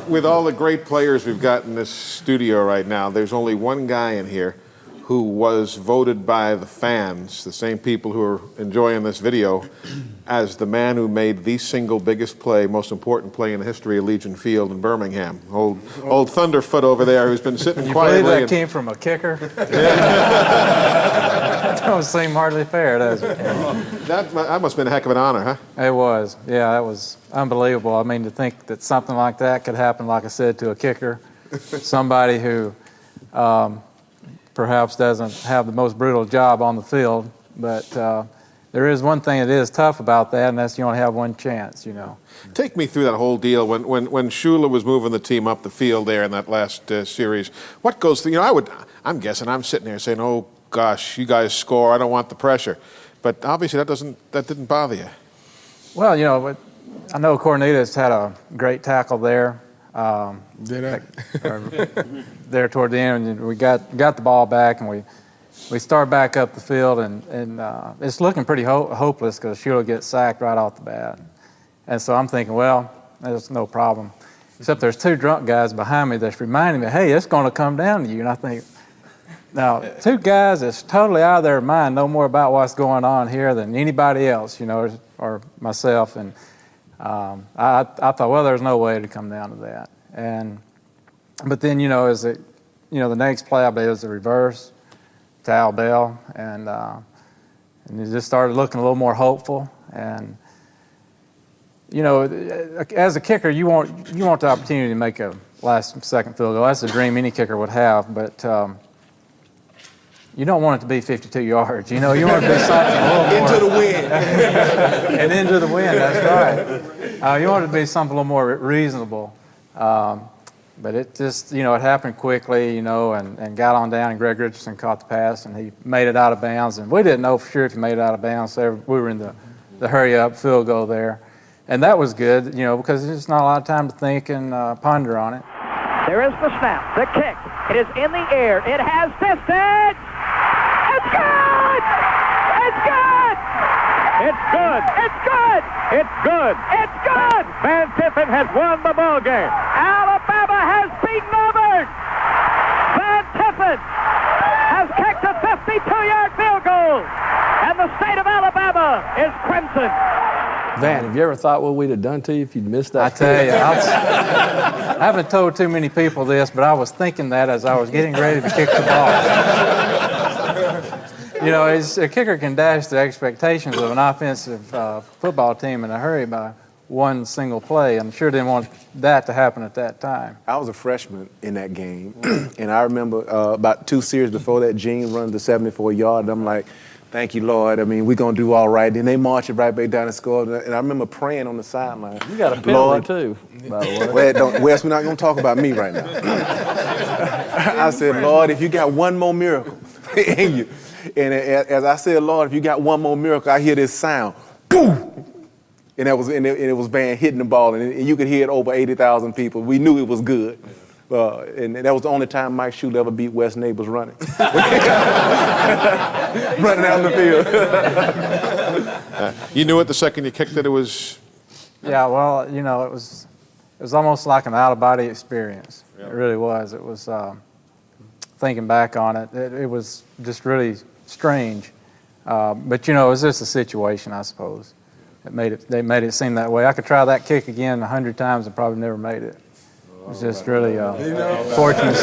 with all the great players we've got in this studio right now, there's only one guy in here who was voted by the fans, the same people who are enjoying this video, as the man who made the single biggest play, most important play in the history of Legion Field in Birmingham. Old Thunderfoot over there who's been sitting quietly. You believe that came from a kicker? That don't seem hardly fair, does it? That must have been a heck of an honor, huh? It was. Yeah, that was unbelievable. I mean, to think that something like that could happen, like I said, to a kicker, somebody who perhaps doesn't have the most brutal job on the field, but there is one thing that is tough about that, and that's you only have one chance, you know. Take me through that whole deal when Shula was moving the team up the field there in that last series. What goes through, I'm guessing I'm sitting there saying, oh gosh, you guys score, I don't want the pressure. But obviously that didn't bother you. Well, I know Cornelius had a great tackle there. Did I? There toward the end, and we got the ball back, and we start back up the field, and it's looking pretty hopeless because Shula gets sacked right off the bat. And so I'm thinking, well, there's no problem. Except there's two drunk guys behind me that's reminding me, hey, it's going to come down to you. And I think, now, two guys that's totally out of their mind know more about what's going on here than anybody else, or myself. And I thought, well, there's no way to come down to that. But then, the next play I believe was the reverse to Al Bell, and it just started looking a little more hopeful. And as a kicker, you want the opportunity to make a last-second field goal. That's the dream any kicker would have, but you don't want it to be 52 yards. You want it to be something a little more. Into the wind. And into the wind, that's right. You want it to be something a little more reasonable. But it just, it happened quickly, and got on down, and Greg Richardson caught the pass, and he made it out of bounds. And we didn't know for sure if he made it out of bounds, so we were in the hurry-up field goal there. And that was good, because there's just not a lot of time to think and ponder on it. There is the snap, the kick. It is in the air. It has distance. It's good! It's good! It's good! It's good! It's good! It's good! Van Tiffin has won the ball game. Alabama has beaten Auburn. Van Tiffin has kicked a 52-yard field goal, and the state of Alabama is crimson. Van, have you ever thought what we'd have done to you if you'd missed that? I tell you, I haven't told too many people this, but I was thinking that as I was getting ready to kick the ball. A kicker can dash the expectations of an offensive football team in a hurry by one single play, and sure didn't want that to happen at that time. I was a freshman in that game, and I remember about 2 series before that, Gene runs the 74-yard, and I'm like, thank you, Lord. I mean, we're going to do all right. Then they marched it right back down and scored. And I remember praying on the sideline. You got a penalty, too, by the way. Wes, we're not going to talk about me right now. I said, Lord, if you got one more miracle in you. And as I said, Lord, if you got one more miracle, I hear this sound. Boom! And it was Van hitting the ball. And you could hear it over 80,000 people. We knew it was good. And that was the only time Mike Shula ever beat Wes Neighbors running. Running down the field. You knew it the second you kicked it was... Yeah, well, it was almost like an out-of-body experience. Yeah. It really was. It was, thinking back on it, it was just really strange. But, it was just a situation, I suppose. They made it seem that way. I could try that kick again 100 times and probably never made it. It was just really fortunate.